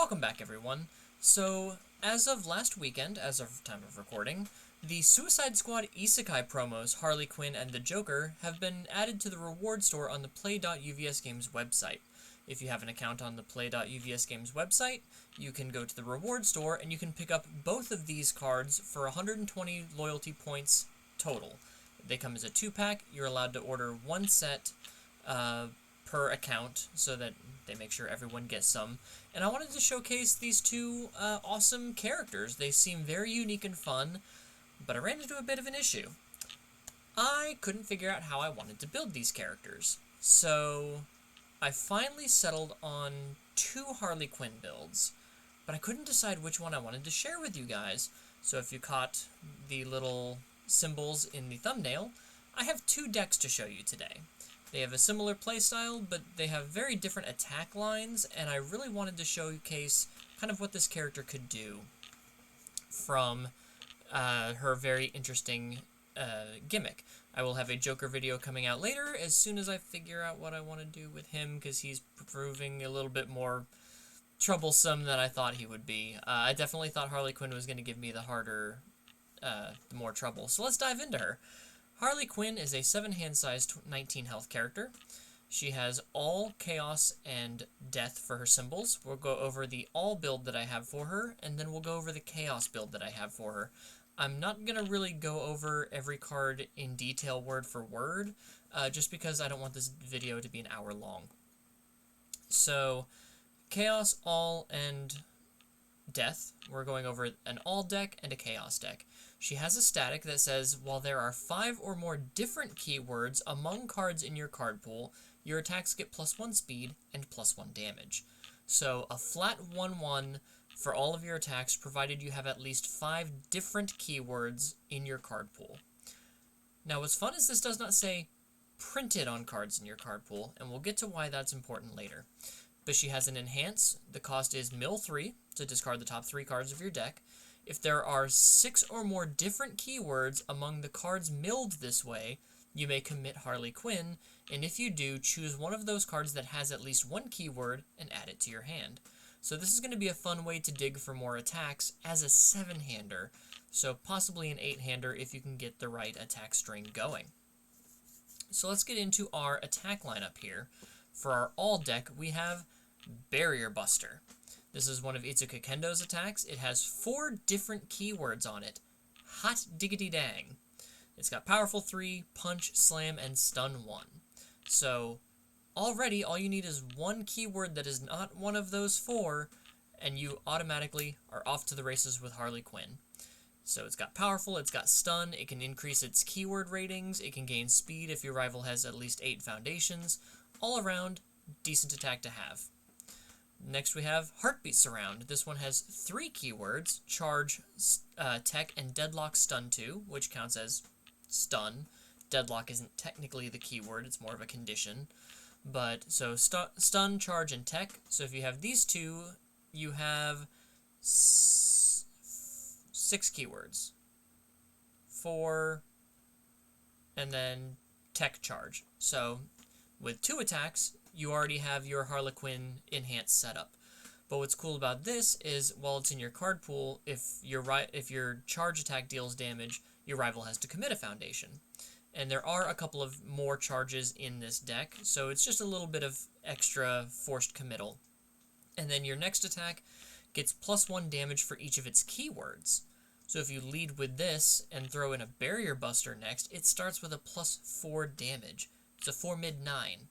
Welcome back, everyone. So, as of last weekend, as of time of recording, the Suicide Squad Isekai promos, Harley Quinn and the Joker, have been added to the reward store on the Play.uvs Games website. If you have an account on the Play.uvs Games website, you can go to the reward store and you can pick up both of these cards for 120 loyalty points total. They come as a 2-pack. You're allowed to order one set per account so that they make sure everyone gets some. And I wanted to showcase these two awesome characters. They seem very unique and fun, but I ran into a bit of an issue. I couldn't figure out how I wanted to build these characters. So I finally settled on 2 Harley Quinn builds, but I couldn't decide which one I wanted to share with you guys. So if you caught the little symbols in the thumbnail, I have 2 decks to show you today. They have a similar playstyle, but they have very different attack lines, and I really wanted to showcase kind of what this character could do from her very interesting gimmick. I will have a Joker video coming out later as soon as I figure out what I want to do with him, because he's proving a little bit more troublesome than I thought he would be. I definitely thought Harley Quinn was going to give me the more trouble. So let's dive into her. Harley Quinn is a 7-hand sized 19 health character. She has all chaos and death for her symbols. We'll go over the all build that I have for her, and then we'll go over the chaos build that I have for her. I'm not going to really go over every card in detail word for word, just because I don't want this video to be an hour long. So, chaos, all, and death. We're going over an all deck and a chaos deck. She has a static that says, while there are 5 or more different keywords among cards in your card pool, your attacks get +1 speed and +1 damage. So a flat 1/1 for all of your attacks, provided you have at least 5 different keywords in your card pool. Now what's fun is this does not say printed on cards in your card pool, and we'll get to why that's important later. But she has an enhance. The cost is mill 3 to discard the top 3 cards of your deck. If there are 6 or more different keywords among the cards milled this way, you may commit Harley Quinn, and if you do, choose one of those cards that has at least 1 keyword and add it to your hand. So this is going to be a fun way to dig for more attacks as a 7-hander, so possibly an 8-hander if you can get the right attack string going. So let's get into our attack lineup here. For our all deck, we have Barrier Buster. This is one of Itsuka Kendo's attacks. It has 4 different keywords on it. Hot diggity dang. It's got Powerful 3, Punch, Slam, and Stun 1. So, already all you need is 1 keyword that is not one of those 4, and you automatically are off to the races with Harley Quinn. So it's got Powerful, it's got Stun, it can increase its keyword ratings, it can gain speed if your rival has at least 8 foundations. All around, decent attack to have. Next we have Heartbeat Surround. This one has 3 keywords, Charge, Tech, and Deadlock Stun 2, which counts as Stun. Deadlock isn't technically the keyword, it's more of a condition. But, so Stun, Charge, and Tech. So if you have these 2, you have 6 keywords. 4, and then Tech Charge. So with 2 attacks, you already have your Harley Quinn enhanced setup. But what's cool about this is, while it's in your card pool, if your charge attack deals damage, your rival has to commit a foundation. And there are a couple of more charges in this deck, so it's just a little bit of extra forced committal. And then your next attack gets +1 damage for each of its keywords. So if you lead with this and throw in a Barrier Buster next, it starts with a +4 damage. It's a 4 mid 9.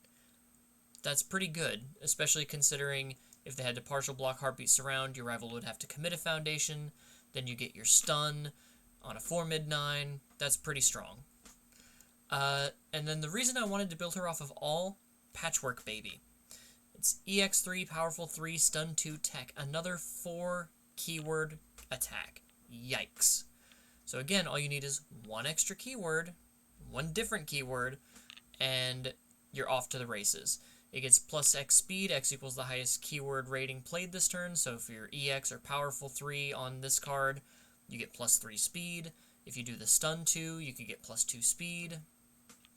That's pretty good, especially considering if they had to partial block Heartbeat Surround, your rival would have to commit a foundation, then you get your stun on a 4 mid 9. That's pretty strong. And then the reason I wanted to build her off of all, Patchwork Baby. It's EX3, Powerful 3, Stun 2, Tech. Another 4 keyword attack. Yikes. So again, all you need is 1 extra keyword, 1 different keyword, and you're off to the races. It gets +X speed. X equals the highest keyword rating played this turn, so if you're EX or Powerful 3 on this card, you get +3 speed. If you do the Stun 2, you could get +2 speed.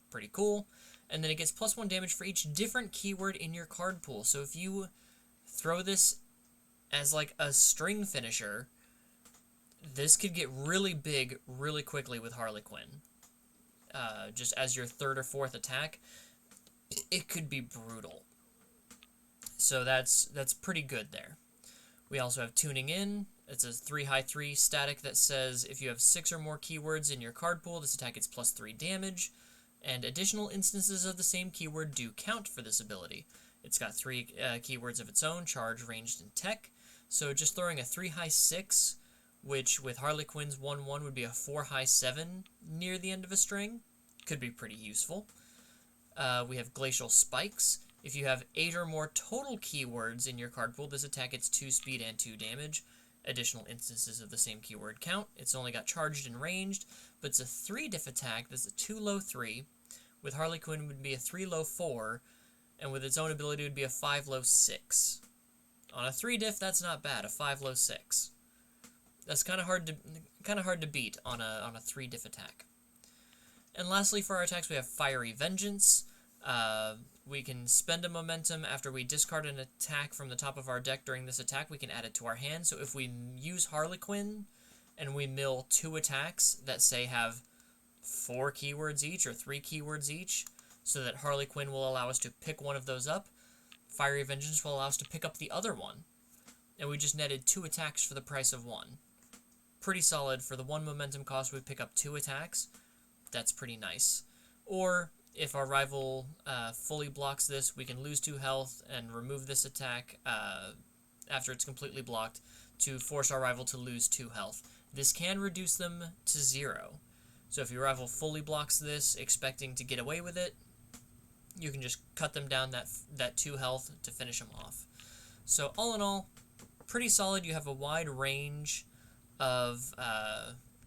Pretty cool. And then it gets +1 damage for each different keyword in your card pool. So if you throw this as like a string finisher, this could get really big really quickly with Harley Quinn. Just as your third or fourth attack, it could be brutal. So that's pretty good there. We also have Tuning In. It's a 3-high-3 static that says if you have 6 or more keywords in your card pool, this attack gets plus 3 damage, and additional instances of the same keyword do count for this ability. It's got 3 keywords of its own, charge, ranged, and tech, so just throwing a 3-high-6, which with Harley Quinn's 1-1 would be a 4-high-7 near the end of a string, could be pretty useful. We have Glacial Spikes. If you have 8 or more total keywords in your card pool, this attack gets 2 speed and 2 damage. Additional instances of the same keyword count. It's only got charged and ranged, but it's a 3-diff attack that's a 2-low-3. With Harley Quinn, it would be a 3-low-4, and with its own ability, it would be a 5-low-6. On a 3-diff, that's not bad. A 5-low-6. That's kind of hard to beat on a 3-diff attack. And lastly, for our attacks, we have Fiery Vengeance. We can spend a momentum after we discard an attack from the top of our deck during this attack. We can add it to our hand. So if we use Harley Quinn and we mill 2 attacks that, say, have 4 keywords each or 3 keywords each, so that Harley Quinn will allow us to pick one of those up, Fiery Vengeance will allow us to pick up the other one. And we just netted 2 attacks for the price of 1. Pretty solid. For the 1 momentum cost, we pick up 2 attacks. That's pretty nice. Or if our rival fully blocks this, we can lose 2 health and remove this attack after it's completely blocked to force our rival to lose 2 health. This can reduce them to 0. So if your rival fully blocks this, expecting to get away with it, you can just cut them down that 2 health to finish them off. So all in all, pretty solid. You have a wide range of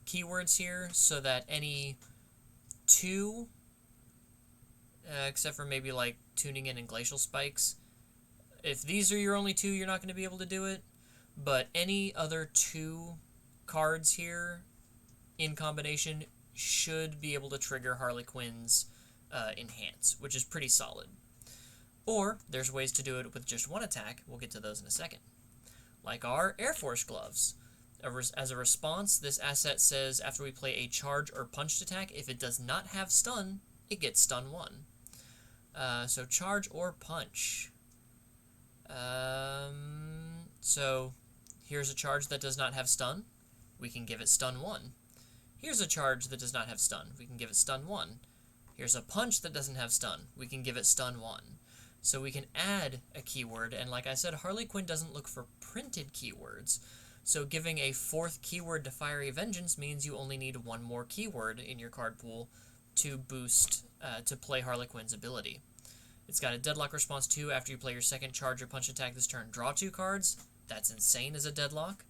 keywords here, so that any 2... except for maybe like Tuning In and Glacial Spikes. If these are your only 2, you're not going to be able to do it. But any other 2 cards here in combination should be able to trigger Harley Quinn's Enhance, which is pretty solid. Or there's ways to do it with just 1 attack. We'll get to those in a second. Like our Air Force Gloves. As a response, this asset says after we play a charge or punched attack, if it does not have stun, it gets stun 1. So charge or punch. So here's a charge that does not have stun. We can give it stun 1. Here's a charge that does not have stun. We can give it stun 1. Here's a punch that doesn't have stun. We can give it stun 1. So we can add a keyword, and like I said, Harley Quinn doesn't look for printed keywords. So giving a 4th keyword to Fiery Vengeance means you only need 1 more keyword in your card pool to boost, to play Harley Quinn's ability. It's got a Deadlock response too. After you play your 2nd charge or punch attack this turn, draw 2 cards. That's insane as a Deadlock.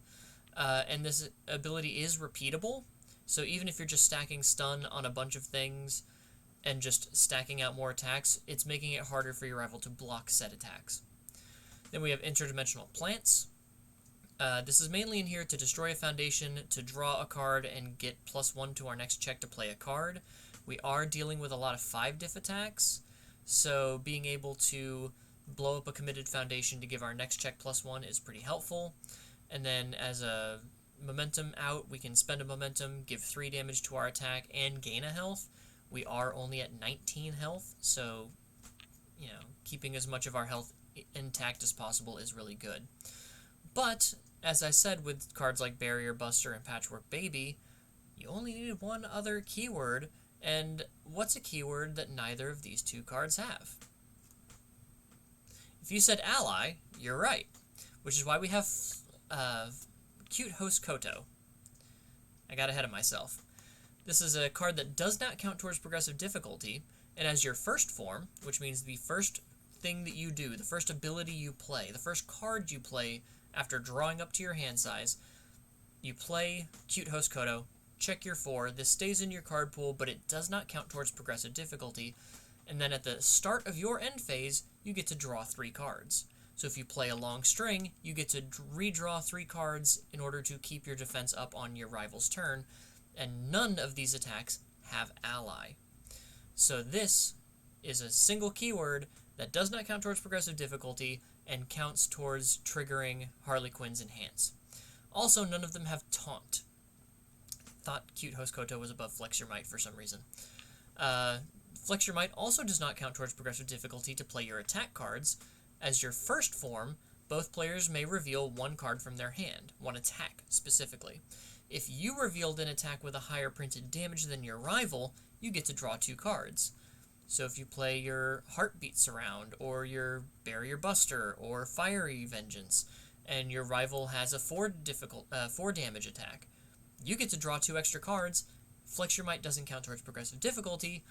And this ability is repeatable, so even if you're just stacking stun on a bunch of things and just stacking out more attacks, it's making it harder for your rival to block said attacks. Then we have Interdimensional Plants. This is mainly in here to destroy a foundation, to draw a card, and get +1 to our next check to play a card. We are dealing with a lot of 5-diff attacks, so being able to blow up a committed foundation to give our next check +1 is pretty helpful. And then as a momentum out, we can spend a momentum, give 3 damage to our attack, and gain a health. We are only at 19 health, so, you know, keeping as much of our health intact as possible is really good. But, as I said, with cards like Barrier Buster and Patchwork Baby, you only need 1 other keyword, and what's a keyword that neither of these 2 cards have? If you said Ally, you're right, which is why we have Cute Host Koto. I got ahead of myself. This is a card that does not count towards progressive difficulty, and as your first form, which means the first thing that you do, the first ability you play, the first card you play after drawing up to your hand size, you play Cute Host Koto, check your 4, this stays in your card pool, but it does not count towards progressive difficulty, and then at the start of your end phase, you get to draw 3 cards. So if you play a long string, you get to redraw 3 cards in order to keep your defense up on your rival's turn, and none of these attacks have Ally. So this is a single keyword that does not count towards progressive difficulty, and counts towards triggering Harley Quinn's Enhance. Also, none of them have Taunt. Thought Cute Host Koto was above Flex Your Might for some reason. Flex Your Might also does not count towards progressive difficulty to play your attack cards. As your first form, both players may reveal one card from their hand, one attack specifically. If you revealed an attack with a higher printed damage than your rival, you get to draw 2 cards. So if you play your Heartbeat Surround, or your Barrier Buster, or Fiery Vengeance, and your rival has a 4 damage attack, you get to draw 2 extra cards. Flex Your Might doesn't count towards progressive difficulty,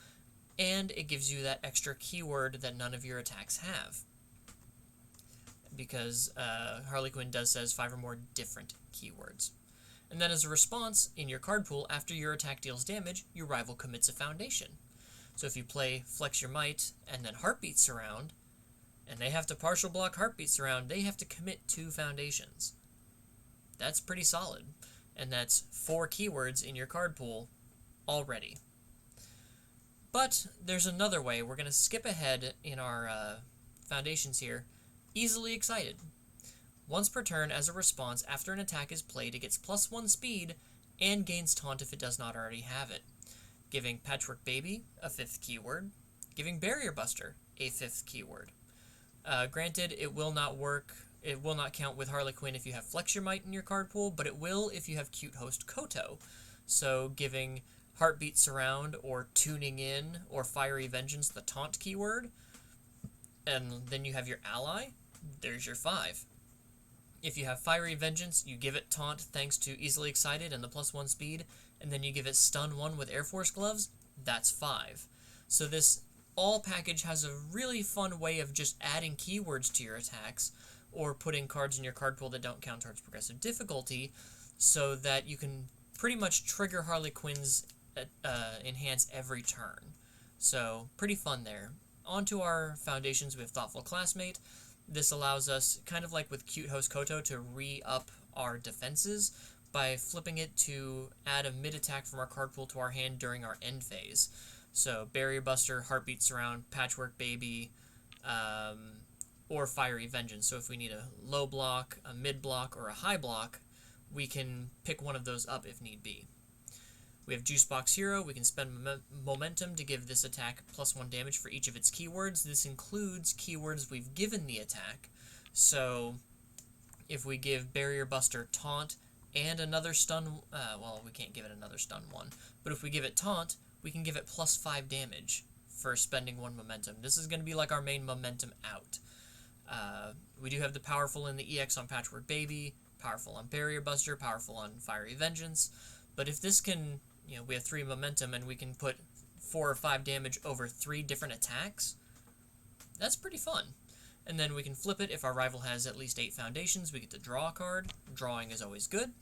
and it gives you that extra keyword that none of your attacks have. Because Harley Quinn says 5 or more different keywords. And then as a response, in your card pool, after your attack deals damage, your rival commits a foundation. So if you play Flex Your Might and then Heartbeat Surround, and they have to partial block Heartbeat Surround, they have to commit 2 foundations. That's pretty solid. And that's 4 keywords in your card pool already. But there's another way. We're going to skip ahead in our foundations here. Easily Excited. Once per turn, as a response, after an attack is played, it gets +1 speed and gains Taunt if it does not already have it, giving Patchwork Baby a 5th keyword, giving Barrier Buster a 5th keyword. Granted, it will not work. It will not count with Harley Quinn if you have Flex Your Might in your card pool, but it will if you have Cute Host Koto. So giving Heartbeat Surround or Tuning In or Fiery Vengeance the Taunt keyword, and then you have your ally, there's your 5. If you have Fiery Vengeance, you give it Taunt thanks to Easily Excited and the +1 speed, and then you give it Stun 1 with Air Force Gloves, that's 5. So this all package has a really fun way of just adding keywords to your attacks, or putting cards in your card pool that don't count towards progressive difficulty, so that you can pretty much trigger Harley Quinn's Enhance every turn. So, pretty fun there. On to our foundations with Thoughtful Classmate. This allows us, kind of like with Cute Host Koto, to re-up our defenses by flipping it to add a mid-attack from our card pool to our hand during our end phase. So, Barrier Buster, Heartbeat Surround, Patchwork Baby, or Fiery Vengeance. So if we need a low block, a mid block, or a high block, we can pick one of those up if need be. We have Juice Box Hero. We can spend momentum to give this attack +1 damage for each of its keywords. This includes keywords we've given the attack. So if we give Barrier Buster Taunt and another stun, well, we can't give it another stun 1, but if we give it Taunt, we can give it +5 damage for spending 1 momentum. This is going to be like our main momentum out. We do have the powerful in the EX on Patchwork Baby, powerful on Barrier Buster, powerful on Fiery Vengeance, but if this can, we have 3 momentum and we can put 4 or 5 damage over 3 different attacks, that's pretty fun. And then we can flip it if our rival has at least 8 foundations, we get to draw a card. Drawing is always good.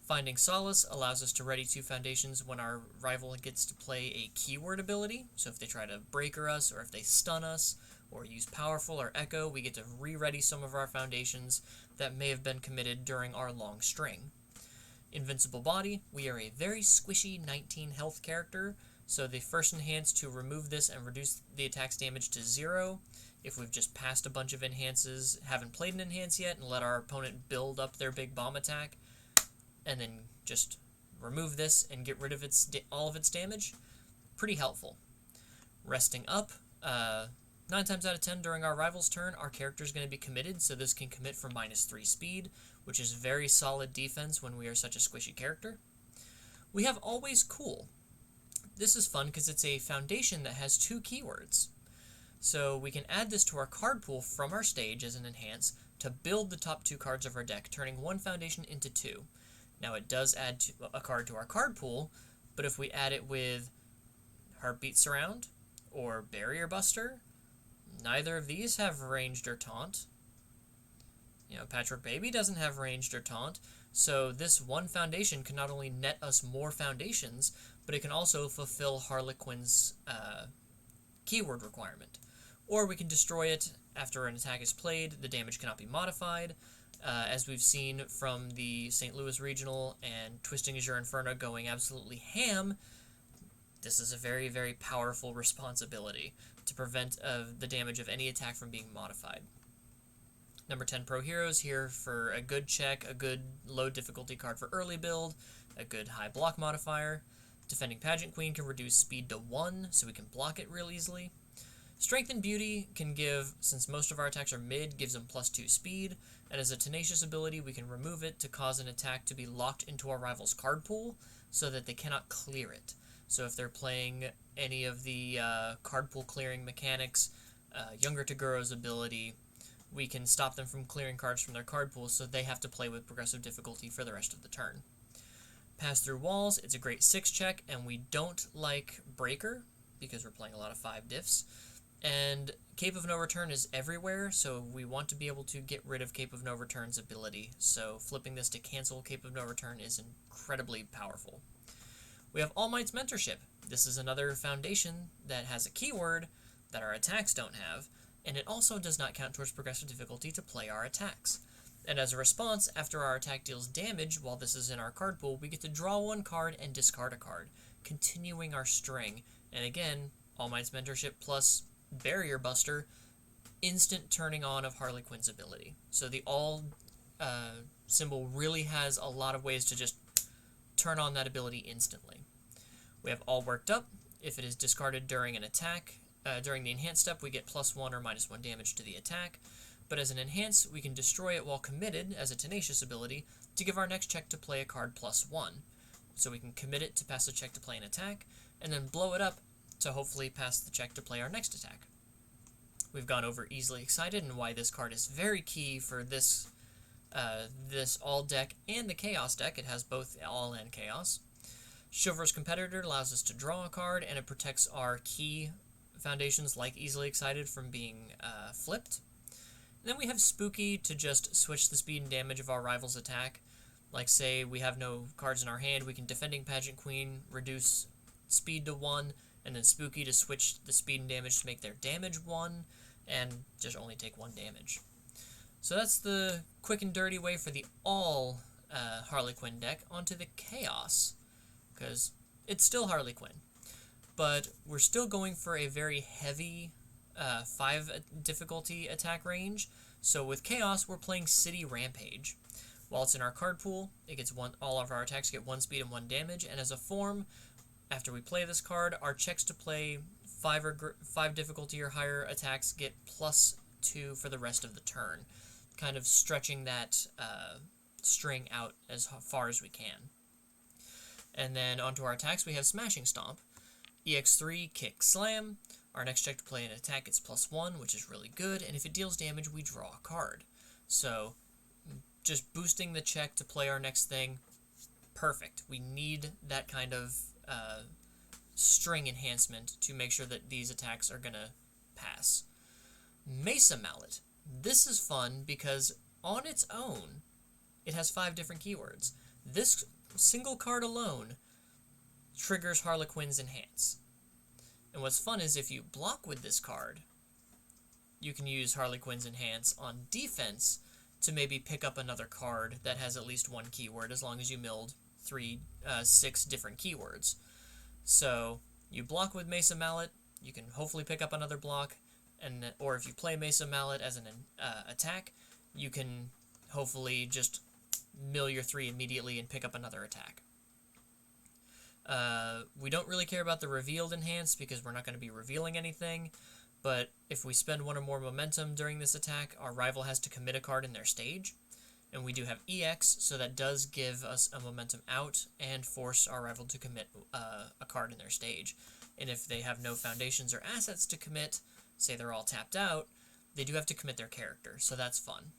Finding Solace allows us to ready 2 foundations when our rival gets to play a keyword ability, so if they try to breaker us, or if they stun us, or use Powerful or Echo, we get to re-ready some of our foundations that may have been committed during our long string. Invincible Body, we are a very squishy 19 health character, so the first enhance to remove this and reduce the attack's damage to 0. If we've just passed a bunch of enhances, haven't played an enhance yet, and let our opponent build up their big bomb attack, and then just remove this and get rid of all of its damage, pretty helpful. Resting Up, 9 times out of 10 during our rival's turn, our character is going to be committed, so this can commit for -3 speed, which is very solid defense when we are such a squishy character. We have Always Cool. This is fun because it's a foundation that has 2 keywords. So we can add this to our card pool from our stage as an enhance to build the top 2 cards of our deck, turning 1 foundation into 2. Now it does add a card to our card pool, but if we add it with Heartbeat Surround or Barrier Buster, neither of these have ranged or taunt. Patchwork Baby doesn't have ranged or taunt, so this 1 foundation can not only net us more foundations, but it can also fulfill Harley Quinn's keyword requirement. Or we can destroy it after an attack is played. The damage cannot be modified, as we've seen from the St. Louis Regional and Twisting Azure Inferno going absolutely ham. This is a very, very powerful responsibility to prevent the damage of any attack from being modified. Number 10 Pro Heroes here for a good check, a good low difficulty card for early build, a good high block modifier. Defending Pageant Queen can reduce speed to 1, so we can block it real easily. Strength and Beauty can give, since most of our attacks are mid, gives them +2 speed, and as a Tenacious ability, we can remove it to cause an attack to be locked into our rival's card pool, so that they cannot clear it. So if they're playing any of the card pool clearing mechanics, Younger Togoro's ability, we can stop them from clearing cards from their card pool, so they have to play with progressive difficulty for the rest of the turn. Pass Through Walls, it's a great 6 check, and we don't like Breaker, because we're playing a lot of 5 diffs. And Cape of No Return is everywhere, so we want to be able to get rid of Cape of No Return's ability, so flipping this to cancel Cape of No Return is incredibly powerful. We have All Might's Mentorship. This is another foundation that has a keyword that our attacks don't have, and it also does not count towards progressive difficulty to play our attacks. And as a response, after our attack deals damage while this is in our card pool, we get to draw 1 card and discard a card, continuing our string. And again, All Might's Mentorship plus Barrier Buster, instant turning on of Harley Quinn's ability. So the All symbol really has a lot of ways to just turn on that ability instantly. We have All Worked Up. If it is discarded during an attack, during the enhanced step, we get +1 or -1 damage to the attack. But as an enhance, we can destroy it while committed as a Tenacious ability to give our next check to play a card +1. So we can commit it to pass a check to play an attack, and then blow it up to hopefully pass the check to play our next attack. We've gone over Easily Excited and why this card is very key for this All deck and the Chaos deck. It has both All and Chaos. Chivalrous Competitor allows us to draw a card, and it protects our key foundations like Easily Excited from being flipped. And then we have Spooky to just switch the speed and damage of our rival's attack. Like, say we have no cards in our hand, we can Defending Pageant Queen, reduce speed to 1, and then Spooky to switch the speed and damage to make their damage 1, and just only take 1 damage. So that's the quick and dirty way for the All Harley Quinn deck. Onto the Chaos, because it's still Harley Quinn. But we're still going for a very heavy 5 difficulty attack range. So with Chaos, we're playing City Rampage. While it's in our card pool, it gets all of our attacks get 1 speed and 1 damage, and as a form, after we play this card, our checks to play 5 difficulty or higher attacks get +2 for the rest of the turn, kind of stretching that string out as far as we can. And then onto our attacks, we have Smashing Stomp. EX3, Kick, Slam. Our next check to play an attack gets +1, which is really good, and if it deals damage, we draw a card. So, just boosting the check to play our next thing, perfect. We need that kind of string enhancement to make sure that these attacks are going to pass. Mesa Mallet. This is fun because on its own, it has 5 different keywords. This single card alone triggers Harley Quinn's Enhance. And what's fun is if you block with this card, you can use Harley Quinn's Enhance on defense to maybe pick up another card that has at least 1 keyword, as long as you milled 6 different keywords. So you block with Mesa Mallet, you can hopefully pick up another block, or if you play Mesa Mallet as an attack, you can hopefully just mill your 3 immediately and pick up another attack. We don't really care about the revealed enhance because we're not going to be revealing anything, but if we spend 1 or more momentum during this attack, our rival has to commit a card in their stage, and we do have EX, so that does give us a momentum out and force our rival to commit a card in their stage. And if they have no foundations or assets to commit, say they're all tapped out, they do have to commit their character, so that's fun.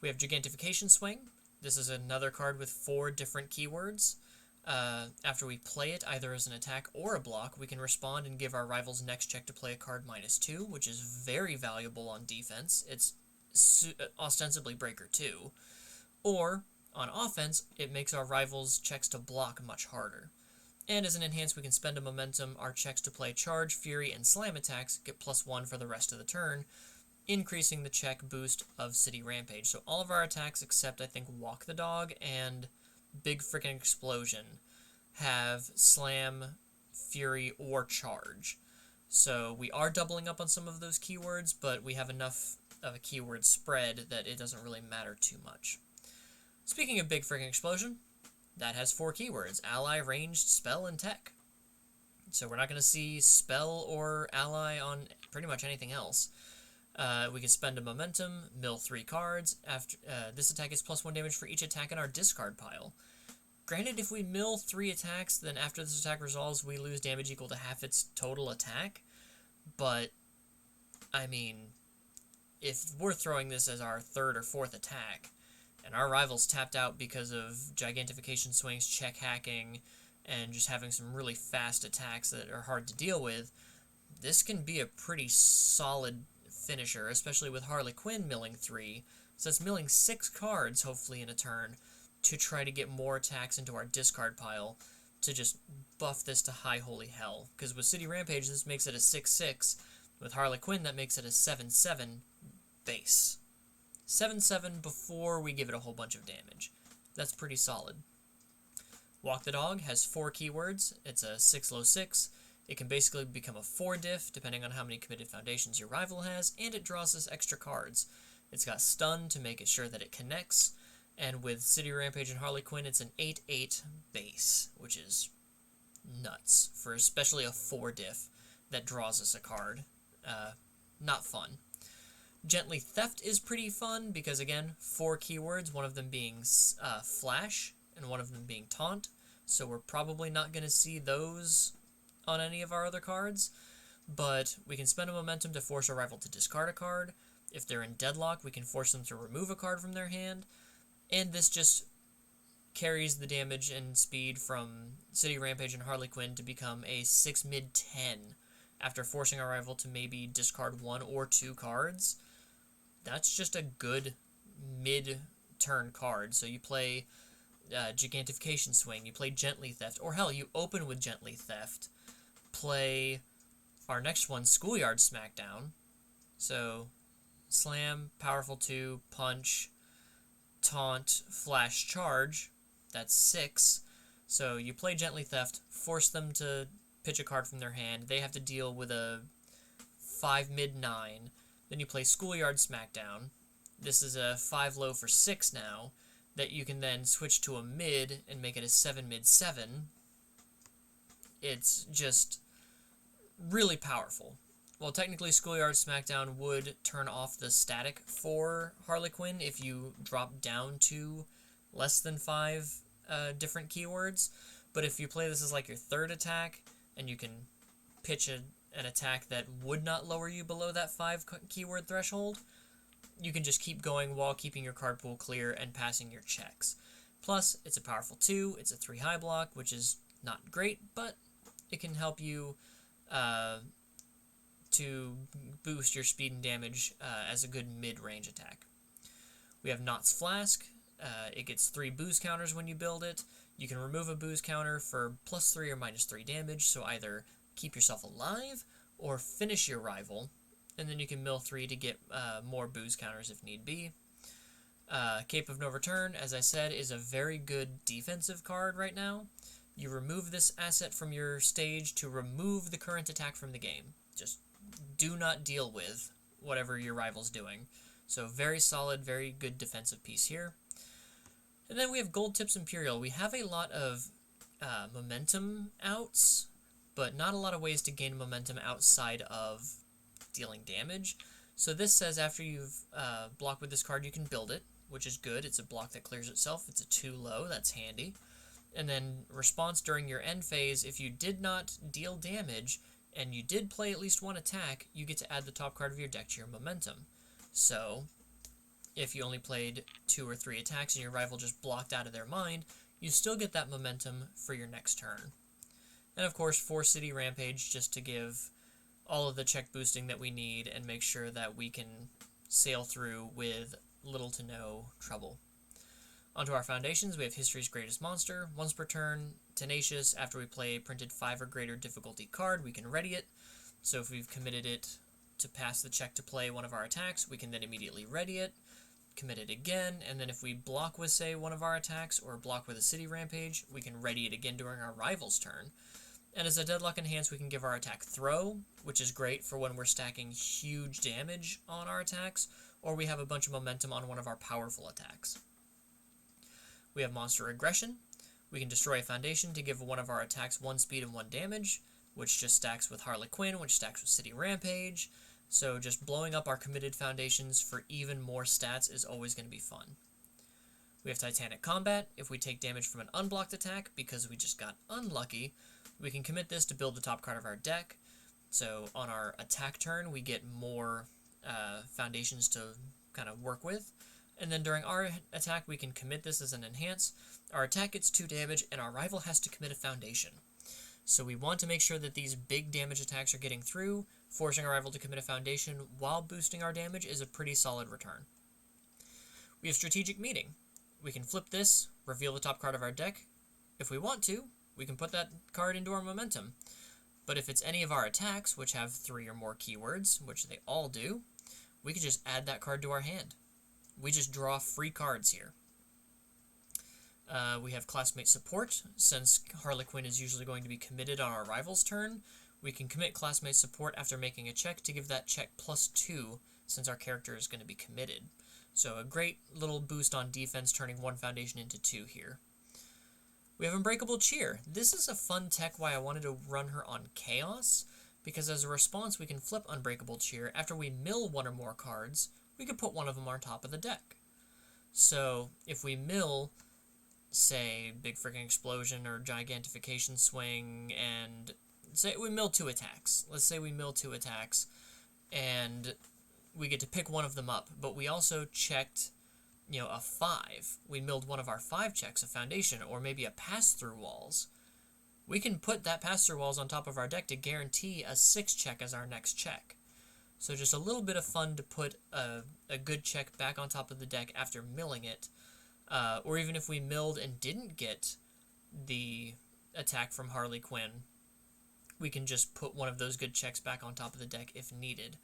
We have Gigantification Swing. This is another card with 4 different keywords. After we play it, either as an attack or a block, we can respond and give our rival's next check to play a card -2, which is very valuable on defense. It's ostensibly Breaker 2. Or, on offense, it makes our rival's checks to block much harder. And as an enhance, we can spend a momentum. Our checks to play Charge, Fury, and Slam attacks get +1 for the rest of the turn, increasing the check boost of City Rampage. So all of our attacks, except I think Walk the Dog and Big Frickin' Explosion, have Slam, Fury, or Charge. So we are doubling up on some of those keywords, but we have enough of a keyword spread that it doesn't really matter too much. Speaking of big freaking explosion, that has 4 keywords: ally, ranged, spell, and tech. So we're not going to see spell or ally on pretty much anything else. We can spend a momentum, mill 3 cards. After this attack is +1 damage for each attack in our discard pile. Granted, if we mill 3 attacks, then after this attack resolves, we lose damage equal to half its total attack. But, I mean, if we're throwing this as our 3rd or 4th attack, and our rival's tapped out because of gigantification swings, check hacking, and just having some really fast attacks that are hard to deal with, this can be a pretty solid finisher, especially with Harley Quinn milling 3. So it's milling 6 cards, hopefully, in a turn, to try to get more attacks into our discard pile to just buff this to high holy hell. Because with City Rampage, this makes it a 6/6. With Harley Quinn, that makes it a 7/7 base. 7/7 before we give it a whole bunch of damage. That's pretty solid. Walk the Dog has 4 keywords. It's a 6/low 6. It can basically become a 4 diff, depending on how many committed foundations your rival has, and it draws us extra cards. It's got stun to make it sure that it connects, and with City Rampage and Harley Quinn, it's an 8/8 base, which is nuts, for especially a 4 diff that draws us a card. Not fun. Gently Theft is pretty fun, because again, 4 keywords, one of them being Flash, and one of them being Taunt, so we're probably not going to see those on any of our other cards, but we can spend a momentum to force a rival to discard a card. If they're in deadlock, we can force them to remove a card from their hand, and this just carries the damage and speed from City Rampage and Harley Quinn to become a 6 mid 10 after forcing our rival to maybe discard 1 or 2 cards. That's just a good mid-turn card. So you play Gigantification Swing, you play Gently Theft, or hell, you open with Gently Theft, play our next one, Schoolyard Smackdown. So Slam, Powerful 2, Punch, Taunt, Flash Charge. That's 6. So you play Gently Theft, force them to pitch a card from their hand. They have to deal with a 5 mid 9. Then you play Schoolyard Smackdown. This is a 5 low for 6 now, that you can then switch to a mid and make it a 7 mid 7. It's just really powerful. Well, technically Schoolyard Smackdown would turn off the static for Harley Quinn if you drop down to less than 5 different keywords, but if you play this as like your 3rd attack, and you can pitch an attack that would not lower you below that 5 keyword threshold, you can just keep going while keeping your card pool clear and passing your checks. Plus, it's a powerful 2, it's a 3 high block, which is not great, but it can help you to boost your speed and damage as a good mid-range attack. We have Knott's Flask. It gets 3 boost counters when you build it. You can remove a boost counter for +3 or -3 damage, so either keep yourself alive or finish your rival, and then you can mill 3 to get more boost counters if need be. Cape of No Return, as I said, is a very good defensive card right now. You remove this asset from your stage to remove the current attack from the game. Just do not deal with whatever your rival's doing. So very solid, very good defensive piece here. And then we have Gold Tips Imperial. We have a lot of momentum outs, but not a lot of ways to gain momentum outside of dealing damage. So this says after you've blocked with this card, you can build it, which is good. It's a block that clears itself. It's a 2 low. That's handy. And then response during your end phase, if you did not deal damage and you did play at least 1 attack, you get to add the top card of your deck to your momentum. So if you only played 2 or 3 attacks and your rival just blocked out of their mind, you still get that momentum for your next turn. And of course, 4 City Rampage, just to give all of the check boosting that we need and make sure that we can sail through with little to no trouble. Onto our foundations, we have History's Greatest Monster. Once per turn, Tenacious. After we play a printed 5 or greater difficulty card, we can ready it. So if we've committed it to pass the check to play one of our attacks, we can then immediately ready it, commit it again, and then if we block with, say, one of our attacks, or block with a City Rampage, we can ready it again during our rival's turn. And as a Deadlock Enhance, we can give our attack Throw, which is great for when we're stacking huge damage on our attacks, or we have a bunch of momentum on one of our powerful attacks. We have Monster Aggression. We can destroy a foundation to give one of our attacks 1 speed and 1 damage, which just stacks with Harley Quinn, which stacks with City Rampage. So just blowing up our committed foundations for even more stats is always going to be fun. We have Titanic Combat. If we take damage from an unblocked attack because we just got unlucky, we can commit this to build the top card of our deck. So on our attack turn, we get more foundations to kind of work with. And then during our attack, we can commit this as an enhance. Our attack gets 2 damage, and our rival has to commit a foundation. So we want to make sure that these big damage attacks are getting through. Forcing our rival to commit a foundation while boosting our damage is a pretty solid return. We have Strategic Meeting. We can flip this, reveal the top card of our deck. If we want to, we can put that card into our momentum. But if it's any of our attacks, which have 3 or more keywords, which they all do, we can just add that card to our hand. We just draw free cards here. We have Classmate Support. Since Harley Quinn is usually going to be committed on our rival's turn, we can commit Classmate Support after making a check to give that check +2 since our character is going to be committed. So a great little boost on defense, turning 1 foundation into 2 here. We have Unbreakable Cheer. This is a fun tech why I wanted to run her on Chaos, because as a response we can flip Unbreakable Cheer. After we mill 1 or more cards, we could put one of them on top of the deck. So if we mill, say, Big Freaking Explosion or Gigantification Swing, and say we mill 2 attacks. Let's say we mill 2 attacks, and we get to pick one of them up, but we also checked, a 5. We milled one of our 5 checks, a foundation, or maybe a pass-through walls. We can put that pass-through walls on top of our deck to guarantee a 6 check as our next check. So just a little bit of fun to put a good check back on top of the deck after milling it. Or even if we milled and didn't get the attack from Harley Quinn, we can just put one of those good checks back on top of the deck if needed.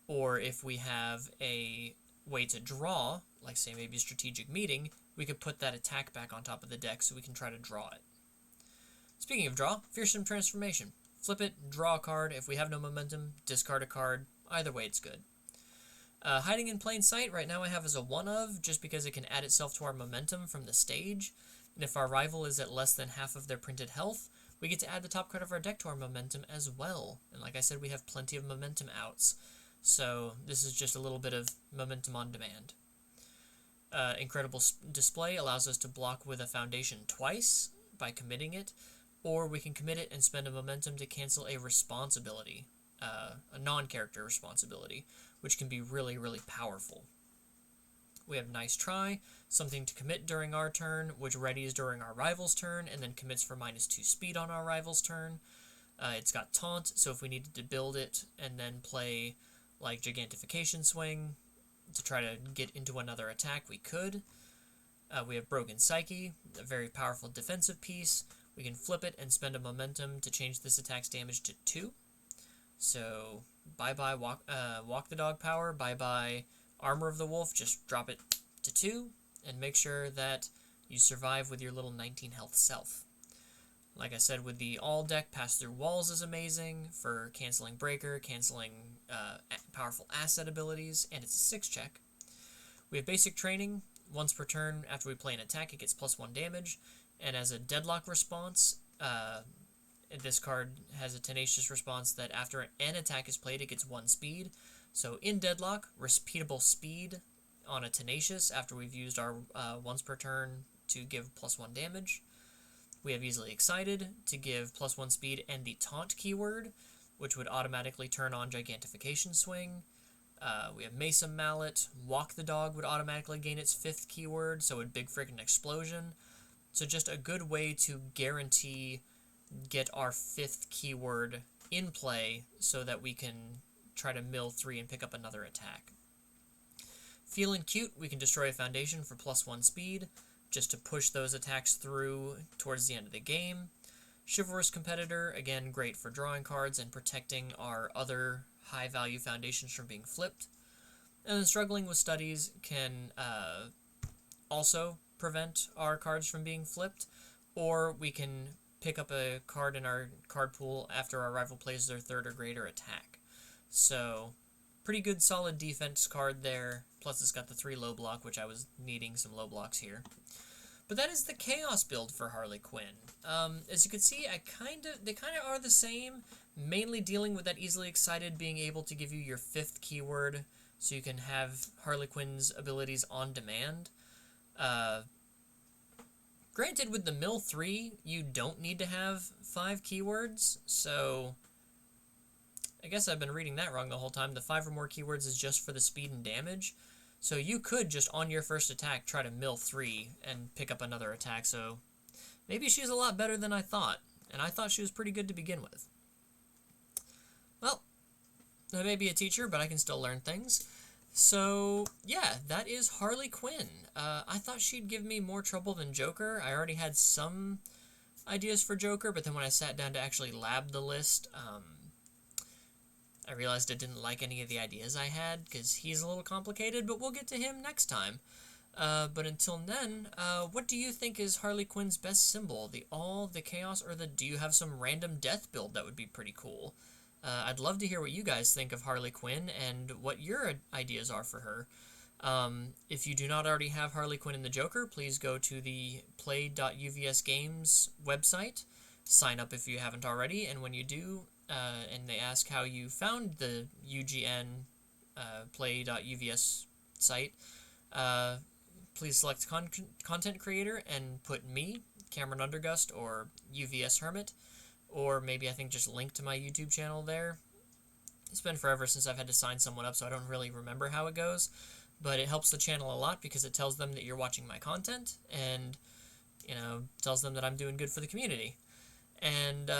Or if we have a way to draw, like say maybe Strategic Meeting, we could put that attack back on top of the deck so we can try to draw it. Speaking of draw, Fearsome Transformation. Flip it, draw a card. If we have no momentum, discard a card. Either way, it's good. Hiding in Plain Sight, right now I have as a 1 of, just because it can add itself to our momentum from the stage. And if our rival is at less than half of their printed health, we get to add the top card of our deck to our momentum as well. And like I said, we have plenty of momentum outs. So this is just a little bit of momentum on demand. Incredible Display allows us to block with a foundation twice by committing it, or we can commit it and spend a momentum to cancel a responsibility. A non-character responsibility, which can be really, really powerful. We have Nice Try, something to commit during our turn, which readies during our rival's turn, and then commits for -2 speed on our rival's turn. It's got Taunt, so if we needed to build it and then play like Gigantification Swing to try to get into another attack, we could. We have Broken Psyche, a very powerful defensive piece. We can flip it and spend a momentum to change this attack's damage to 2. So, bye-bye walk the Dog power, bye-bye Armor of the Wolf, just drop it to 2, and make sure that you survive with your little 19 health self. Like I said, with the all deck, Pass Through Walls is amazing for canceling Breaker, canceling powerful asset abilities, and it's a 6 check. We have Basic Training. Once per turn, after we play an attack, it gets +1 damage, and as a Deadlock response, this card has a tenacious response that after an attack is played, it gets 1 speed. So in Deadlock, repeatable speed on a tenacious after we've used our once per turn to give +1 damage. We have Easily Excited to give +1 speed and the Taunt keyword, which would automatically turn on Gigantification Swing. We have Mason Mallet. Walk the Dog would automatically gain its 5th keyword, so would Big Freaking Explosion. So just a good way to guarantee get our 5th keyword in play so that we can try to mill 3 and pick up another attack. Feeling Cute, we can destroy a foundation for +1 speed, just to push those attacks through towards the end of the game. Chivalrous Competitor, again, great for drawing cards and protecting our other high-value foundations from being flipped. And then Struggling with Studies can also prevent our cards from being flipped, or we can pick up a card in our card pool after our rival plays their 3rd or greater attack. So pretty good solid defense card there. Plus it's got the 3 low block, which I was needing some low blocks here. But that is the Chaos build for Harley Quinn. As you can see, they kind of are the same, mainly dealing with that easily excited being able to give you your 5th keyword, so you can have Harley Quinn's abilities on demand. Granted, with the Mill 3, you don't need to have 5 keywords, so I guess I've been reading that wrong the whole time. The 5 or more keywords is just for the speed and damage. So you could just, on your first attack, try to Mill 3 and pick up another attack, so maybe she's a lot better than I thought, and I thought she was pretty good to begin with. Well, I may be a teacher, but I can still learn things. So, yeah, that is Harley Quinn. I thought she'd give me more trouble than Joker. I already had some ideas for Joker, but then when I sat down to actually lab the list, I realized I didn't like any of the ideas I had, because he's a little complicated, but we'll get to him next time. But until then, what do you think is Harley Quinn's best symbol? The All, the Chaos, or the do you have some random death build that would be pretty cool? I'd love to hear what you guys think of Harley Quinn and what your ideas are for her. If you do not already have Harley Quinn and the Joker, please go to the play.uvsgames website. Sign up if you haven't already, and when you do, and they ask how you found the UGN play.uvs site, please select content creator and put me, Cameron Undergust, or UVS Hermit, or maybe I think just link to my YouTube channel there. It's been forever since I've had to sign someone up, so I don't really remember how it goes, but it helps the channel a lot because it tells them that you're watching my content, and, you know, tells them that I'm doing good for the community. And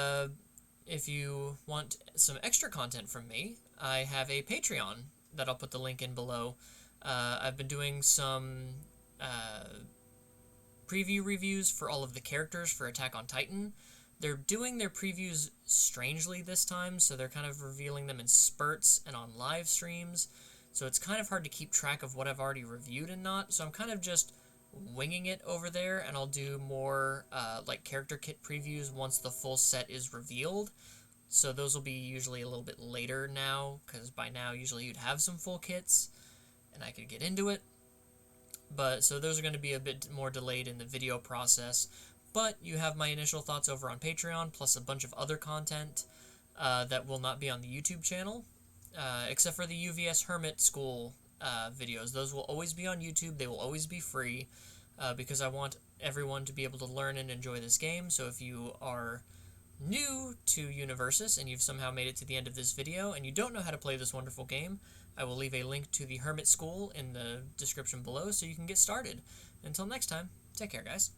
if you want some extra content from me, I have a Patreon that I'll put the link in below. I've been doing some preview reviews for all of the characters for Attack on Titan. They're doing their previews strangely this time, so they're kind of revealing them in spurts and on live streams, so it's kind of hard to keep track of what I've already reviewed and not, so I'm kind of just winging it over there, and I'll do more like character kit previews once the full set is revealed. So those will be usually a little bit later now, because by now usually you'd have some full kits, and I could get into it. But so those are going to be a bit more delayed in the video process. But you have my initial thoughts over on Patreon, plus a bunch of other content that will not be on the YouTube channel, except for the UVS Hermit School videos. Those will always be on YouTube. They will always be free, because I want everyone to be able to learn and enjoy this game. So if you are new to Universus and you've somehow made it to the end of this video and you don't know how to play this wonderful game, I will leave a link to the Hermit School in the description below so you can get started. Until next time, take care, guys.